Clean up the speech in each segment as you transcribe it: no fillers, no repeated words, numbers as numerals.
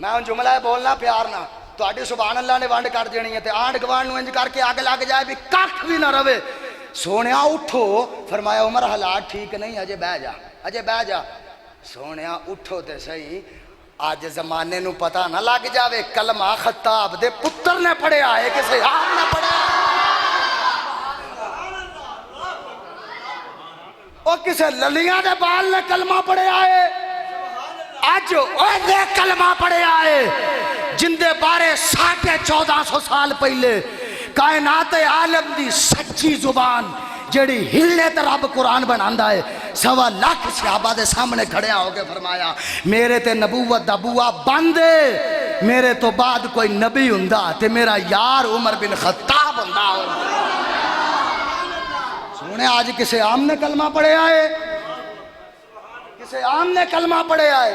میں ہوں جملہ بولنا پیار نہ تہاڈی سبحان اللہ نے ونڈ کر دینی ہے تے آنڈ گوانڈ نوں انج کر کے اگ لگ جائے بھی ککھ بھی نہ رہے سونیا اٹھو فرمایا عمر حالات ٹھیک نہیں اجے بہ جا سونیا اٹھو تے صحیح آج زمانے نو پتہ نہ لگ جاوے کلمہ خطاب دے پتر نے پڑھیا ہے کسے آپ نے پڑھیا او کسے للیاں دے بال نے کلمہ پڑھیا ہے آج اوہ دے کلمہ پڑھیا ہے جن دے بارے 1450 سال پہلے کائنات عالم دی سچی زبان جڑی ہلے تے رب قرآن بناندا ہے 1.25 صحابہ دے سامنے کھڑیا ہو کے فرمایا میرے تے نبوت دا بوا بند ہے میرے تو بعد کوئی نبی ہوندا تے میرا یار عمر بن خطاب ہوندا سونے آج کسے عام نے کلمہ پڑھے آئے کسے عام نے کلمہ پڑھے آئے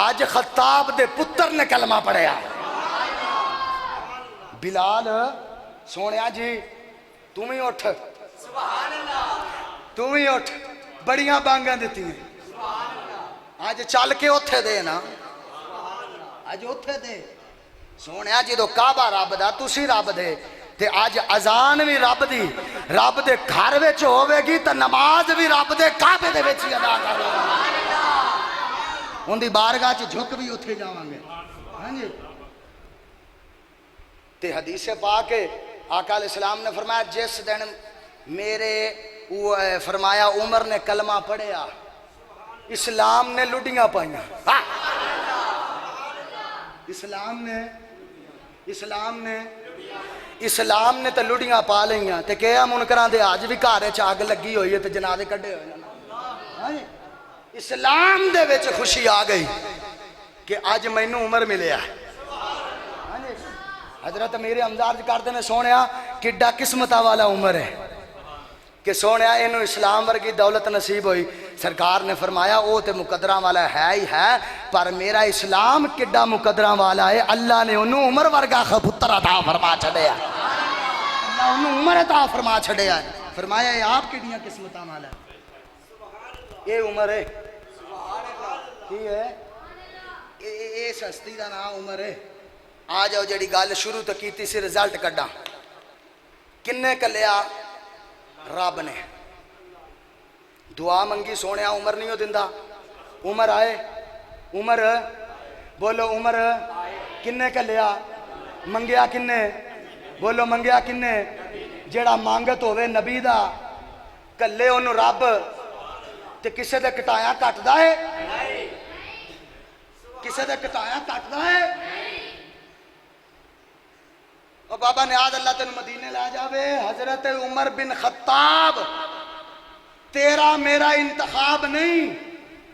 آج خطاب دے پتر نے کلمہ پڑھے آئے بلال سونیا جی تم ہی اٹھ تم ہی اٹھ بڑیاں بانگاں دیتی ہیں آج چل کے اتھے دے نا آج اتھے دے سونیا جی تو کعبہ رب دا تسی رب دے تے آج اذان بھی رب دی رب دے گھر وچ ہوے گی تے نماز بھی رب دے کعبے دے وچ ادا کرو ان دی بارگاہ چ جھک بھی اتھے جاواں گے ہاں جی تے حدیث پاک آقا علیہ السلام نے فرمایا جس دن میرے فرمایا عمر نے کلمہ پڑھیا اسلام نے لڈیاں پائیاں اسلام نے تے لڈیاں پا لئیاں تے کہیا منکراں دے آج بھی گھر وچ اگ لگی ہوئی ہے تے جنازے کڈے ہوئے اسلام دے وچ خوشی آ گئی کہ اج مینوں عمر ملیا حضرت میرے امزاد کردے نے سونیا کڈا قسمتہ والا عمر ہے کہ سونیا انہوں اسلام ورگی دولت نصیب ہوئی سرکار نے فرمایا او تے مقدرہ والا ہے ہی ہے پر میرا اسلام کڈا مقدرہ والا ہے اللہ نے انہوں عمر ورگا پتر عطا فرما چھڑیا اللہ انہوں عمر عطا فرما چھڑیا فرمایا یہ آپ کڈیاں قسمتہ والا ہے یہ عمر ہے کی ہے یہ سستی دا نام عمر ہے آ جاؤ جڑی گل شروع تو کیتی سی رزلٹ کڈا کنے کلیا رب نے دعا منگی سونیا عمر نہیں ہو دندا عمر آئے عمر بولو عمر کنے کلیا منگیا کنے بولو منگیا کنے جڑا مانگت ہوئے نبی دا کلے انہوں رب تے کسے دے کٹایا کٹ دا ہے کسے دے کٹایا کٹ دا ہے اور بابا نیاز اللہ تینوں مدینے لے جاوے حضرت عمر بن خطاب تیرا میرا انتخاب نہیں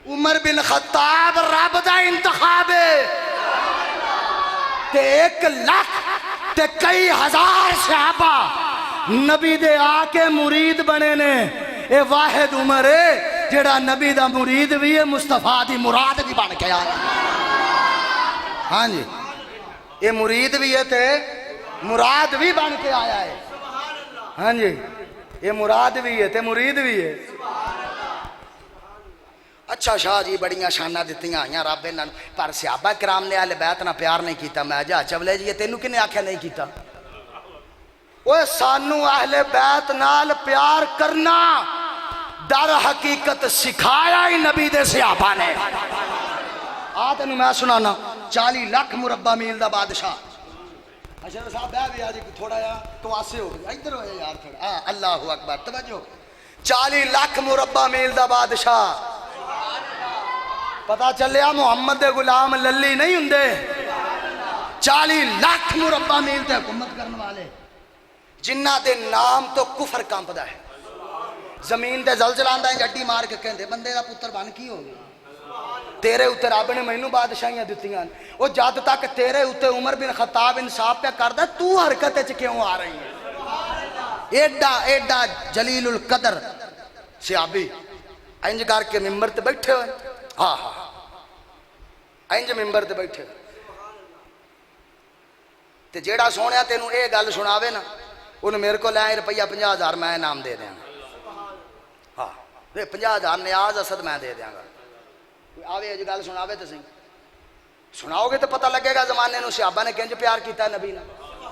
عمر بن خطاب رب دا انتخاب ہے تے 1 لاکھ تے کئی ہزار صحابہ نبی دے آکے مرید بنے نے اے واحد عمر ہے جڑا نبی دا مرید بھی ہے مصطفیٰ دی مراد بھی بن کے آیا ہاں جی یہ مرید بھی ہے تے مراد بھی بن کے آیا ہے ہاں جی یہ مراد بھی ہے تے مرید بھی ہے اچھا شاہ جی بڑیاں شانہ دیتیاں آئیاں رب انہاں پر صحابہ کرام نے اہل بیت نہ پیار نہیں کیتا میں جا چولے جی تینوں کنے آکھیا نہیں کیتا اوہ سانو اہل بیت نال پیار کرنا در حقیقت سکھایا ہی نبی دے صحابہ نے تینوں میں سنانا 40 لاکھ مربع میل دا بادشاہ اشرف صاحب بیہ بھی آجی تھوڑا یا تو آسے ہو گئی ادھر ہوئے یار تھوڑا اللہ اکبر توجہ 40 لاکھ مربع میل دا بادشاہ پتا چلیا محمد دے غلام للی نہیں ہندے 40 لاکھ مربع میل تے حکومت کرنے والے جنہ دے نام تو کفر کانپدا ہے زمین دے زلزلہ دا جڈی مار کے کہندے بندے دا پتر بن کی ہو گیا تیرے اتے رب نے مینوں بادشاہیاں دتیاں وہ جد تک تیرے اتے عمر بن خطاب انصاف پہ کردا تو حرکت وچ کیوں آ رہی ہے ایڈا جلیل القدر صحابی انج کر کے ممبر تے بیٹھے ہوئے ہاں ہاں انج ممبر تے بیٹھے تے جیڑا سونیا تینوں اے گل سناوے نا انہوں میرے کو لائے روپیہ 50,000 میں انعام دے دیاں گا ہاں 50,000 نیاز اسد میں دے دیاں گا آوے اج گل سناوے تے صحیح سناؤ گے تو پتہ لگے گا زمانے نو صحابہ نے کنج پیار کیتا نبی نا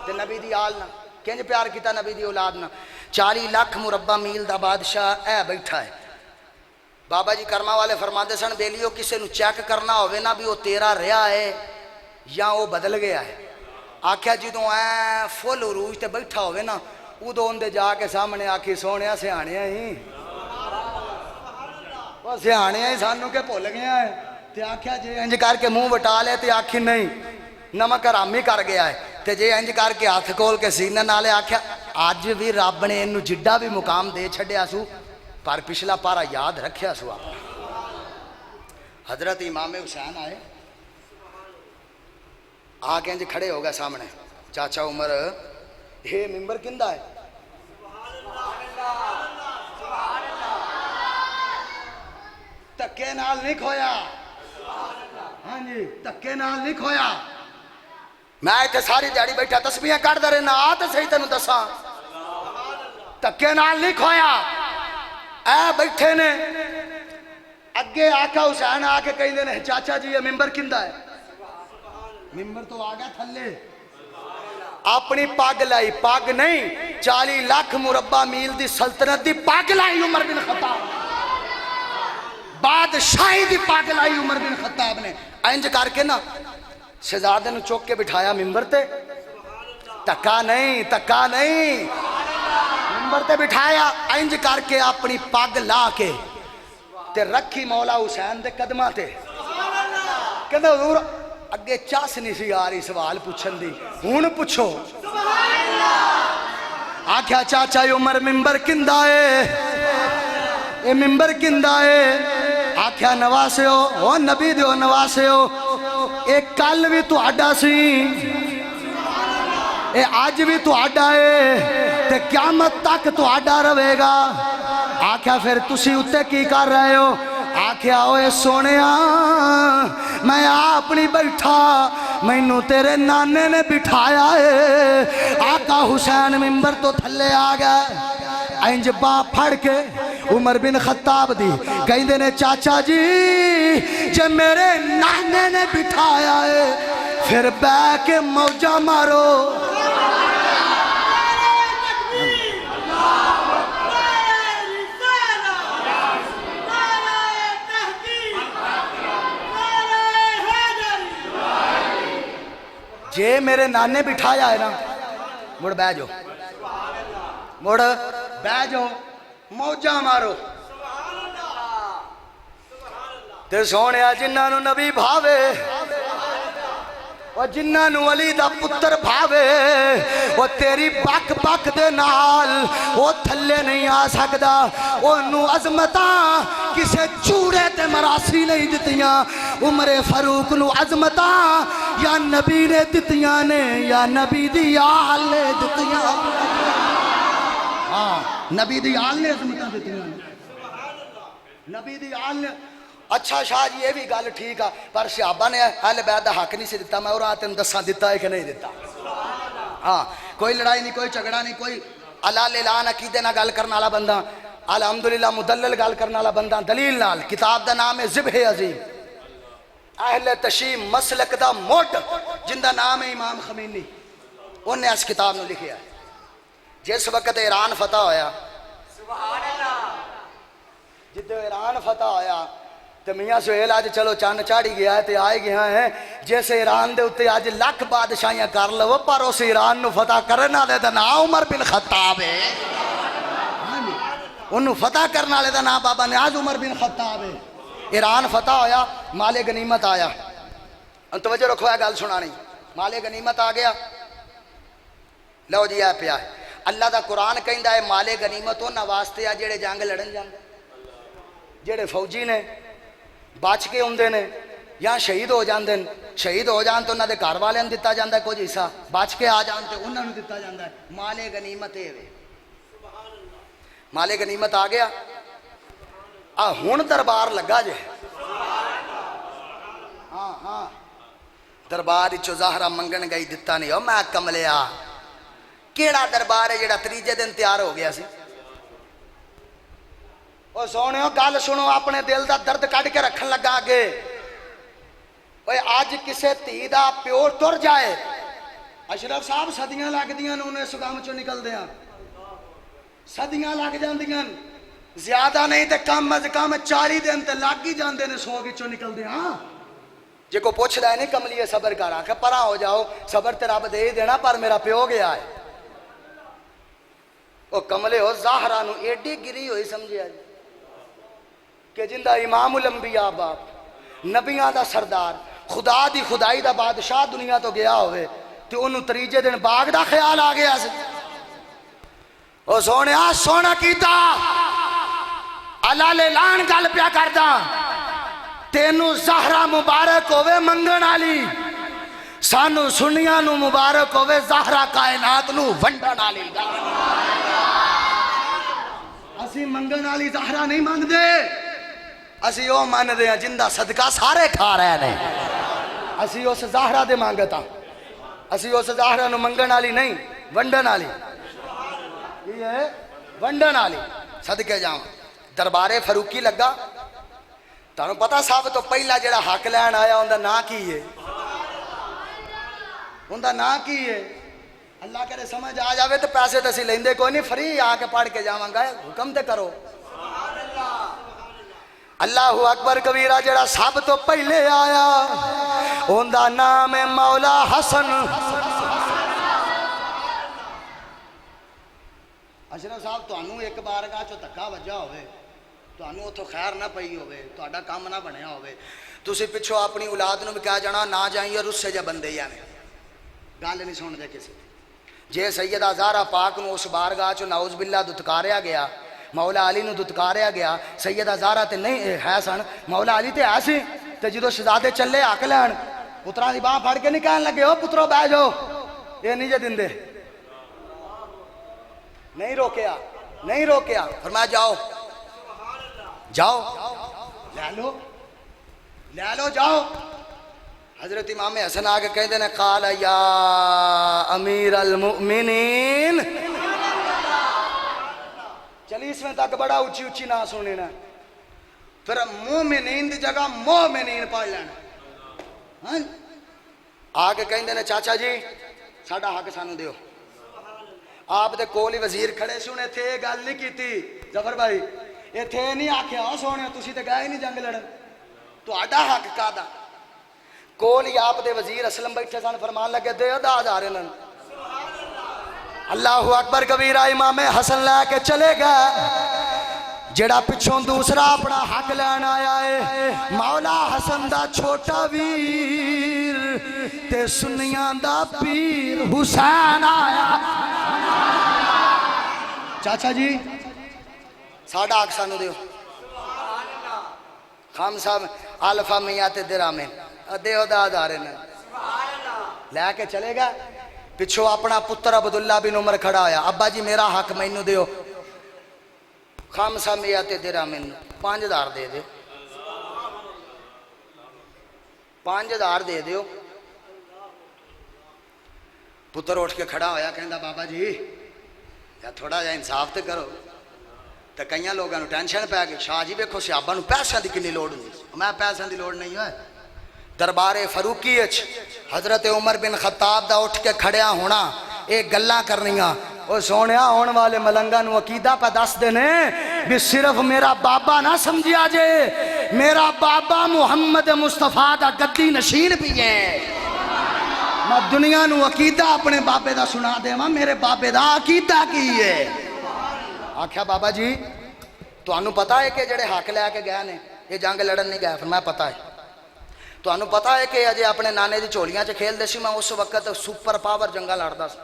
تے نبی دی آل نا کنج پیار کیتا نبی دی اولاد نا 40 لاکھ مربع میل دا بادشاہ اے بیٹھا ہے بابا جی کرما والے فرماندے سن بیلیو کسے نو چیک کرنا ہوئے نا بھی وہ تیرا رہا ہے یا وہ بدل گیا ہے آکھیا جدوں اے فل عروج تے بیٹھا ہوئے نا ادو اندے جا کے سامنے آکھی سونیا سیاںے ہی وہ سیاںے ہی سانو کے بھول گیا ہے تے آکھیا جے انج کر کے منہ وٹا لے تے آکھی نہیں نمک حرامی کر گیا ہے تے جے انج کر کے ہاتھ کھول کے سینے نالے آکھیا اج بھی رب نے اینو جڈا بھی مقام دے چھڈیا سو پر پچھلا پارا یاد رکھیا سو آپ حضرت امام حسین آئے آ کے انج کھڑے ہو گئے سامنے چاچا عمر یہ ممبر کندہ ہے تکے نال نہیں کھویا ہاں جی تکے نال نہیں کھویا میں اتنے ساری دیہڑی بیٹھا تسبیحاں کڈدا رہنا آ تے صحیح تینوں دساں تکے نال نہیں کھویا اے بیٹھے نے اگے آقا حسین آ کے کہندے نے چاچا جی یہ ممبر کندہ ہے ممبر تو آ گیا تھلے اپنی پاگ لائی پاگ نہیں 40 لاکھ مربع میل دی سلطنت دی پاگ لائی عمر بن خطاب بادشاہی دی پاگ لائی عمر بن خطاب نے انج کر کے نا شہزادے نو چوک کے بٹھایا ممبر تے تکا نہیں ممبر تے بٹھایا انج کر کے اپنی پاگ لا کے تے رکھی مولا حسین دے قدماں تے کہندے حضور اگے چاس نہیں سی آ رہی سوال پوچھن دی ہن پوچھو آکھیا چاچا عمر ممبر کندہ ہے اے ممبر کندہ ہے آکھیا نواسے ہو او نبی دیو نواسے ہو اے کل بھی تو آڈا سی اے آج بھی تو آڈا ہے تے قیامت تک تو آڈا رہے گا آکھیا پھر تسی اتے کی کر رہے ہو آکھیا اوے سونیا میں اپنی بیٹھا مینوں تیرے نانے نے بٹھایا ہے آقا حسین ممبر تو تھلے آ گیا انج با پھڑ کے عمر بن خطاب دی کہندے نے چاچا جی جے میرے نانے نے بٹھایا ہے پھر بہ کے موجہ مارو جے میرے نانے بٹھایا ہے نا مڑ بہ جو مڑ بہ جو موجہ مارو تے سونیا جنہاں نو نبی بھاوے وہ جنہاں نو علی دا پتر بھاوے وہ تیری پک پک دے نال وہ تھلے نہیں آ سکدا وہ نو عظمتاں کسے چوڑے تے مراسی نہیں دتیاں عمر فاروق نو عظمتاں یا نبی نے دتیاں نے یا نبی دی آل نے دتیاں ہاں نبی دی آل نے عظمتاں دتیاں نبی دی آل نے اچھا شاہ جی یہ بھی گل ٹھیک ہے پر صحابہ نے اہل بیت دا حق نہیں سے دیتا میں اور تینوں دساں دیتا ہے کہ نہیں دیتا ہاں کوئی لڑائی نہیں کوئی جھگڑا نہیں کوئی اللہ لعان عقیدے نہ گل کرنے والا بندہ الحمدللہ مدلل گل کرنے والا بندہ دلیل نال کتاب دا نام ہے ذبح عظیم اہل تشیع مسلک دا موٹ جن دا نام ہے امام خمینی انہوں نے اس کتاب نے لکھیا ہے جس وقت ایران فتح ہویا جدو ایران فتح ہویا تو میاں سہیل آج چلو چاند چاڑی گیا ہے تو آئے گیا ہے جیسے ایران دے اتے آج لاکھ بادشاہیاں کر لو پر اس ایران نو فتح کرنا دے دا نام عمر بن خطاب ہے انہوں فتح کرنا لے دا نام بابا نیاز عمر بن خطاب ہے ایران فتح ہویا مال غنیمت آیا توجہ رکھو ہے گل سنا نہیں مال غنیمت آ گیا لو جی ہے پیا ہے اللہ دا قرآن کہندا ہے مال غنیمت انہاں واسطے آ جڑے جنگ لڑن جاندے جڑے فوجی نے بچ کے ہوندے نے یا شہید ہو جاندے شہید ہو جان تو انہاں دے گھر والے نوں دتا جاندا ہے کچھ حصہ بچ کے آ جان تے انہاں نوں دتا جاندا ہے مال غنیمت اے وے مال غنیمت آ گیا آ ہن دربار لگا جے ہاں ہاں دربار وچوں زہرا منگن گئی دتا نہیں او میں کملیا کیڑا دربار ہے جڑا تیجے دن تیار ہو گیا سی او سونےو گل سنو اپنے دل دا درد کڈ کے رکھن لگا آگے اوے اج کسے دھی دا پیو تر جائے، اشرف صاحب صدیاں لگدیاں نے انہیں اس کام چوں نکلدے ہاں، صدیاں لگ جاندیاں، زیادہ نہیں تے کم از کم 40 دن تے لگ ہی جاندے نے 100 وچوں نکلدے ہاں۔ جے کو پوچھدا ہے نہیں کملیے صبر کر، آکھے پرا ہو جاؤ، صبر تے رب دے ہی دینا، پر میرا پیو گیا ہے۔ او کملے ہو زہرا نو ایڈی گری ہوئی سمجھیا جی کہ جندہ امام الانبیاء باپ، نبیاں دا سردار، خدا دی خدائی دا بادشاہ دنیا تو گیا ہوئے تو انہوں تریجے دن باغ دا خیال آ گیا سے۔ او سونے سونا کیتا اللہ لے لان گل پیا کردہ، تینو زہرا مبارک ہوئے منگن آلی، سانو سنیاں نو مبارک ہوئے زہرا کائنات نو ونڈن آلی۔ اسی منگن آلی زہرا نہیں مانگ دے، اسی او مان دے ہیں جندہ صدقہ سارے کھا رہے ہیں، اسی اس زہرا دے مانگتا، اسی اس زہرا نو منگن آلی نہیں ونڈن آلی، یہ ہے ونڈن آلی۔ صدقے جاؤں دربار فاروقی لگا، تانوں پتہ صاحب تو پہلا جڑا حق لین آیا اندہ نا کی ہے، اندہ نا کی ہے، اللہ کرے سمجھ آ جاوے تو پیسے تسی لیندے کوئی نہیں، فری آ کے پڑھ کے جاواں گا، حکم تے کرو۔ اللہ اکبر کبیرہ جڑا سب تو پہلے آیا اندہ نام مولا حسن۔ اشرف صاحب تو انہوں ایک بارگاہ چو تکا وجہ ہوئے، تو انہوں اتھو خیر نہ پئی ہوئے، تو اڈا کام نہ بنیا ہوئے، تو اسی پچھو اپنی اولاد نو بھی کہا جانا نہ جائیں رس سے جا بندے یا میں گال نہیں سن دے کسی جے سیدہ زہرا پاک نو اس بارگاہ چو نعوذ باللہ دتکاریا گیا، مولا علی نو دتکاریا گیا، سیدہ زہرا تے نہیں ہے سن، مولا علی تے ایسی تے جدو شہزادے چلے آکھ لین پتران دی باں پھڑ کے نہیں کہنے لگے ہو پترو بہ جاؤ، یہ نہیں جے دن دے، نہیں روکیا، نہیں روکیا، فرمایا جاؤ جاؤ لے لو جاؤ۔ حضرت امام حسن آگے کہہ دینے قال یا امیر المؤمنین، چلی اس میں تک بڑا اچھی اچھی نہ سنینا، پھر مومنین دی جگہ مومنین پڑھ لینا۔ آگے کہیں دینے چاچا جی ساڑھا حق سانو دیو، آپ دے کولی وزیر کھڑے سنے تھے گل نہیں کی تھی ظفر بھائی، یہ تھے نہیں آکھے آؤ سونے تسی تے گئے نہیں جنگ لڑن، تو آڈا حق کا دا کولی آپ دے وزیر اسلم بیٹھے سان فرمان لگے دے دا جا رہے نن۔ اللہ اکبر کبیرہ امام حسن لے کے چلے گئے، جڑا پچھوں دوسرا اپنا حق لین آیا ہے مولا حسن دا چھوٹا ویر تے سنیاں دا پیر حسین آیا۔ چاچا جی ساڑھا حق سانو دیو، خام صاحب الفا میات درامین دیو دا دارے نے لے کے چلے گا، پچھو اپنا پتر عبداللہ بن عمر کھڑا ہویا، ابا جی میرا حق مینو دیو، خام صاحب میات درامین 5000 دے دیو، 5000 دے دیو۔ پتر اٹھ کے کھڑا ہویا کہندا بابا جی یا تھوڑا جا انصاف تے کرو، تو کئیاں لوگاں نو ٹینشن پہ گئی، شاہ جی ویکھو سیابا نو پیسوں دی کنی لوڑ نہیں، میں پیسوں دی لوڑ نہیں ہوئے۔ دربار فاروقی اچ حضرت عمر بن خطاب دا اٹھ کے کھڑیا ہونا، ایک گلاں کرنیاں، او سونیا ہون والے ملنگاں نو عقیدہ پہ دس دینے بھی صرف میرا بابا نہ سمجھیا جے، میرا بابا محمد مصطفیٰ دا گدی نشین بھی ہے۔ میں دنیا نو عقیدہ اپنے بابے دا سنا دے ماں، میرے بابے دا عقیدہ کی ہے۔ آکھیا بابا جی تو انہوں پتا ہے کہ جڑے حق لے کے گئے نے یہ جنگ لڑن نہیں گئے، فرمایا پتا ہے۔ تو انہوں پتا ہے کہ اجے اپنے نانے دی چولیاں چے کھیل دے سی، میں اس وقت سپر پاور جنگا لڑدا سا،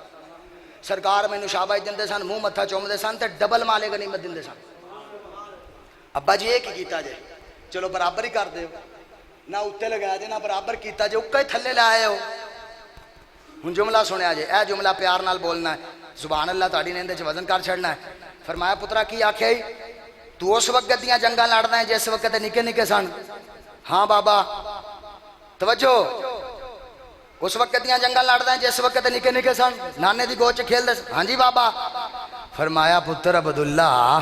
سرکار میں شاباش دندے سن، منہ متھا چوم دے سن تے ڈبل مالے غنیمت دندے سن۔ ابا جی ایک ہی کیتا جے، چلو برابر ہی کر دے، نہ اتے لگایا جے نہ برابر کیتا جے، اکا ہی تھلے لائے ہو۔ ہن جملہ سنیا جے، اے جملہ پیار نال بولنا ہے، سبحان اللہ تاڑی نے اندے چ وزن کر چھڑنا ہے۔ فرمایا پترا کی آکھیا ہی تو اس وقت دیاں جنگاں لڑدا ہے جس وقت نکے نکے سن؟ ہاں بابا توجہ، اس وقت دیاں جنگاں لڑدا ہے جس وقت نکے نکے سن، نانے دی گود چ کھیل دے سن؟ ہاں جی بابا۔ فرمایا پتر عبداللہ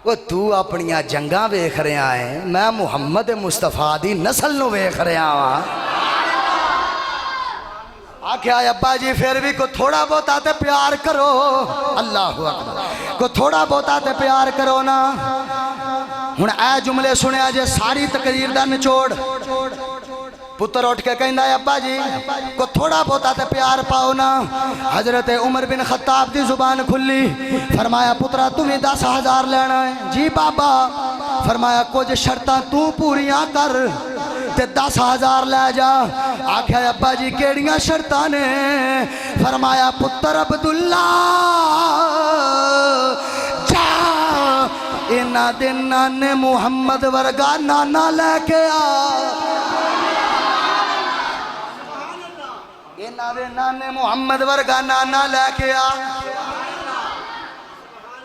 وہ تو اپنیاں جنگاں ویکھ رہا ہے، میں محمد مصطفیٰ دی نسل نو ویکھ رہا ہاں۔ آکھیا ابا جی پھر بھی کو تھوڑا بہت آتے پیار کرو اللہ اکبر کو تھوڑا بہت آتے پیار کرو نا ہن اے جملے سنیا جے ساری تقریر دا نچوڑ پتر اٹھ کے کہندا ہے ابا جی کو تھوڑا بہت آتے پیار پاؤ نا حضرت عمر بن خطاب دی زبان کھلی فرمایا پترا تمہیں 10,000 لینا ہے جی بابا فرمایا کچھ شرطاں تو پوریاں کر تے 10,000 لے جا آکھیا ابا جی کیڑیاں شرطاں نے فرمایا پتر عبداللہ جا اینا دے نانے محمد ورگا نانا لے کے آ اینا دے نانے محمد ورگا نانا لے کے آ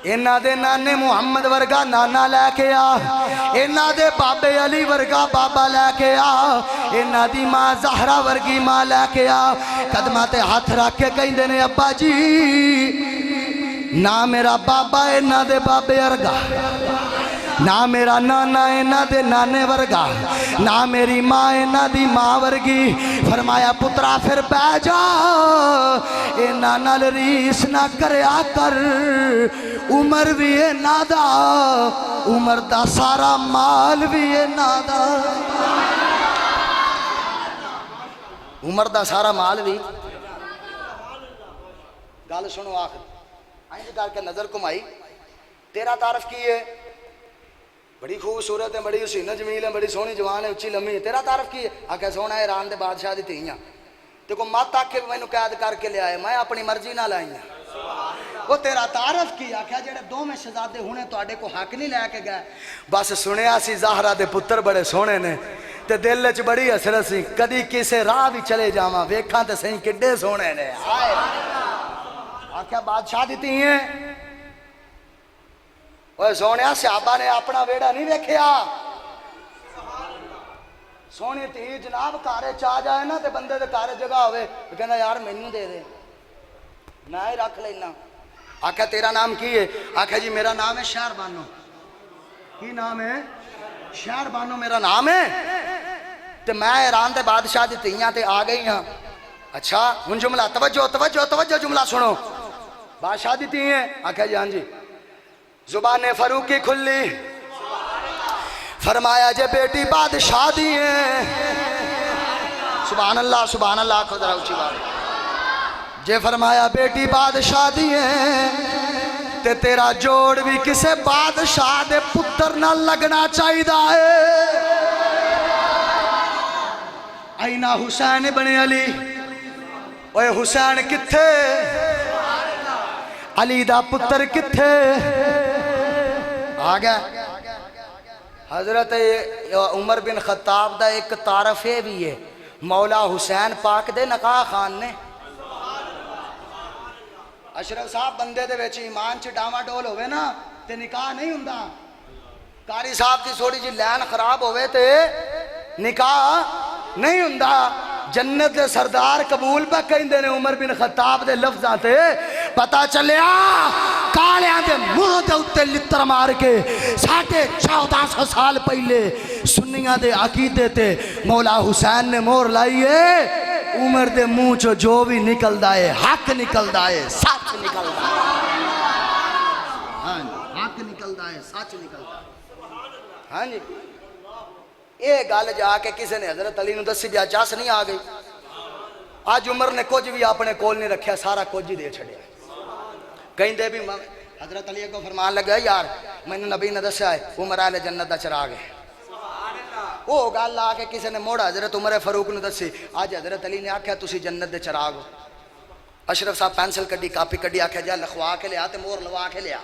اینا دے نانے محمد ورگا نانا لے کے آ اینا دے بابے علی ورگا بابا لے کے آ اینا دی ماں زہرہ ورگی ماں لے کے آ قدمہ تے ہاتھ رکھ کے کہیں دینے ابا جی نا میرا بابا اینا دے بابے ورگا نا میرا نانا اینا دے نانے ورگا نا میری ماں اینا دی ماں ورگی فرمایا پترا پھر بہ جا اینا نال ریس نہ کریا کر عمر بھی اینا دا عمر دا سارا مال بھی اینا دا عمر دا سارا مال بھی گال سنو آخر آئیں کر کے نظر کمائی تیرا تعارف کی ہے بڑی خوبصورت ہے بڑی حسینہ جمیل ہے بڑی سونی جوان ہے اچھی لمحی ہے تیرا تعارف کی ہے آکھے سونا ہے ایران دے بادشاہ دی تھیاں تے کو مات آکھے میں نو قید کر کے لے آئے میں اپنی مرضی نہ لائی ہیں وہ تیرا تعارف کی آکھے جڑے دو میں شہزادے ہونے تو آڑے کو حق نہیں لے کے گئے بس سنیا سی زہرہ دے پتر بڑے سونے نے تے دل چ بڑی حسرت سی کدی کسے راہ بھی چلے جاواں ویکھاں تے صحیح کڈے سونے نے آکھے بادشاہ دی تھیاں اوہ سونیا صحابہ نے اپنا ویڑا نہیں دیکھیا سونی تھی جناب کارے چاہ جائے نا تے بندے دے کارے جگہ ہوئے کہنا یار مینوں دے دے میں ہی رکھ لینا آکھا تیرا نام کی ہے آکھا جی میرا نام ہے شہر بانو کی نام ہے شہر بانو میرا نام ہے تے میں ایران دے بادشاہ دی تیاں تے آ گئی ہاں اچھا ان جملہ توجہ جملہ سنو بادشاہ دی تیاں آکھا جی ہاں جی زبان فاروقی کھلی فرمایا جے بیٹی بادشاہ دی ہیں سبحان اللہ خود رہا اچھی بات جے فرمایا بیٹی بادشاہ دی ہیں تے تیرا جوڑ بھی کسے بادشاہ دے پتر نہ لگنا چاہی دا ہے آئینہ حسین بن علی اوے حسین کتھے علی دا پتر کتھے آگیا حضرت عمر بن خطاب دا ایک تعارف بھی ہے مولا حسین پاک دے نکاح خان نے اشرف صاحب بندے دے ویچ ایمان چ ڈاما ڈول ہوئے نا تے نکاح نہیں ہوندا قاری صاحب دی تھوڑی جی لین خراب ہوئے تے نکاح نہیں ہوندا جنت دے سردار قبول پہ کہیں دینے عمر بن خطاب دے لفظاں تے پتا چلیا کالیاں دے منہ دے اتے لتر مار کے 1450 سال پہلے سنیاں دے عقیدے تے مولا حسین نے مور لائیے عمر دے منہ چو جو بھی نکل دائے حق نکل دائے سچ نکل دائے حق نکل دائے سچ نکل دائے ہاں جی یہ گل جا کے کسی نے حضرت علی نو دسی بیا چاس نہیں آ گئی آج عمر نے کچھ بھی اپنے کول نہیں رکھیا سارا کچھ ہی دے چھڑیا کہیں دے بھی حضرت علی کو فرمان لگا یار میں نے نبی نے دسیا ہے عمر اہل جنت دا چراغ ہے وہ گل آ کے کسی نے موڑا حضرت عمر فاروق نے دسی آج حضرت علی نے آکھیا تسی جنت دے چراغ ہو اشرف صاحب پینسل کڈی کاپی کڈی آکھیا جا لکھوا کے لیا تے مور لوا کے لیا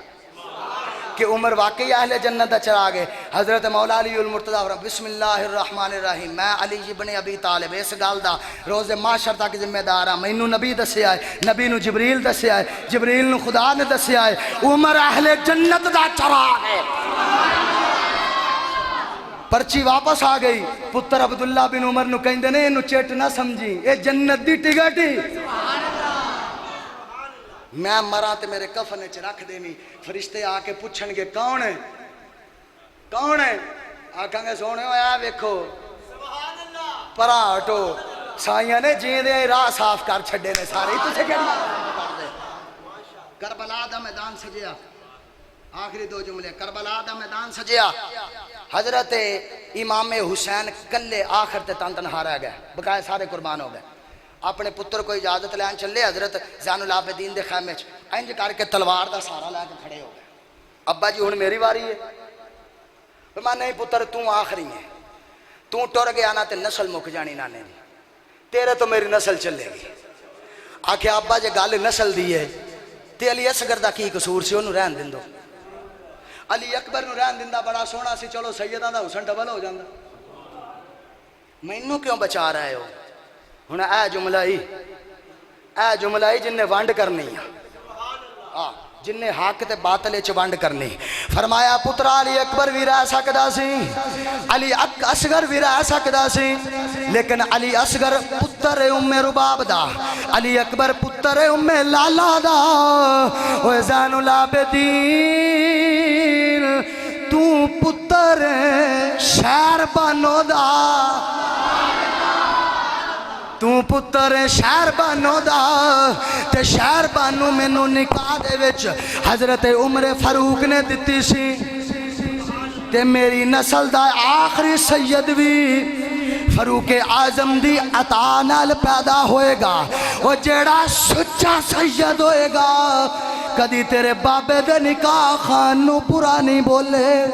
کہ عمر واقعی اہل جنت دا چراغ ہے حضرت مولا علی المرتضی بسم اللہ الرحمن الرحیم میں علی ابن ابی طالب اس گل دا روز محشر تک ذمہ دار ہاں مینوں نبی دسیا ہے نبی نو جبریل دسیا ہے جبریل نو خدا نے دسیا ہے عمر اہل جنت دا چراغ ہے پرچی واپس آ گئی پتر عبداللہ بن عمر نو کہندے نے اینو چٹ نہ سمجھی اے جنت دی ٹکٹ ہی میں مرا تے میرے کفن چ رکھ دینی فرشتے آ کے پوچھن گے کون ہے آکھاں گے سونے ہویا ویکھو پرا ہٹو سائیاں نے جیندے راہ صاف کر چھڑے نے سارے تجھے کیا کر دے کربلا دا میدان سجیا آخری دو جملے کربلا دا میدان سجیا حضرت امام حسین کلے آخر تے تن تنہا رہ گئے بقائے سارے قربان ہو گئے اپنے پتر کو اجازت لین چلے حضرت زین العابدین دے خیمے چ انج کر کے تلوار دا سارا لے کے کھڑے ہو گئے ابا جی ہن میری واری ہے میں نہیں پتر تو آخری ہے تو ٹر گیا نا تے نسل مک جانی نانے دی تیرے تو میری نسل چلے گی آکھے ابا جے گل نسل دی ہے تے علی اصغر دا کی قصور سی اونوں رہن دین دو علی اکبر نو رہن دیندا بڑا سونا سی چلو سیداں دا حسن ڈبل ہو جاندا مینوں کیوں بچا رہے ہو ہن اے جملہ ہی جن نے ونڈ کرنی ہے جن نے حق تے باطل چ ونڈ کرنی فرمایا پترا علی اکبر بھی رہ سکدا سی علی اصغر بھی رہ سکدا سی لیکن علی اصغر پتر ام رباب دا علی اکبر پتر ام لالا دا او زین العابدین تو پتر شہر بانو دا تو پتر شہر بانو دا تے شہر بانو مینوں نکاح دے وچ حضرت عمر فاروق نے دتی سی تے میری نسل دا آخری سید بھی فاروق اعظم دی عطا نال پیدا ہوئے گا وہ جیڑا سچا سید ہوئے گا کدی تیرے بابے دے نکاح خان نو برا نہیں بولے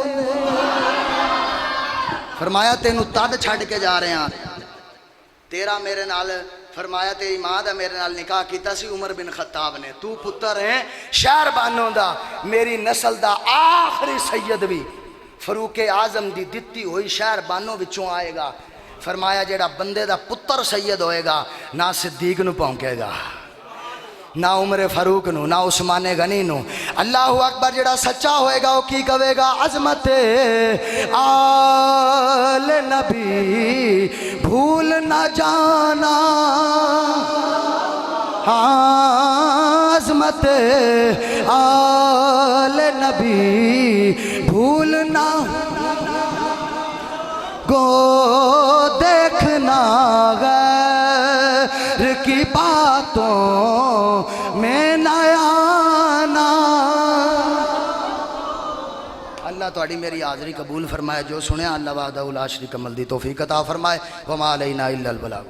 فرمایا تینوں تد چھڈ کے جا رہے ہیں تیرا میرے نال فرمایا تیری ماں دا میرے نال نکاح کیتا سی عمر بن خطاب نے تو پتر ہے شہر بانوں دا میری نسل دا آخری سید بھی فاروق اعظم دی دتی ہوئی شہر بانوں وچوں آئے گا فرمایا جیڑا بندے دا پتر سید ہوئے گا نہ صدیق نو پونکے گا نہ عمر فاروق نو نہ عثمان غنی نو اللہ اکبر جڑا سچا ہوئے گا وہ کی کہے گا عظمت آل نبی بھول نہ جانا عظمت آل نبی بھول نہ گو دیکھنا غیر کی باتوں میں نہ آنا اللہ تہاڈی میری حاضری قبول فرمائے جو سنیا اللہ وحدہ لا شریک له دی توفیق عطا فرمائے وما علینا الا البلاغ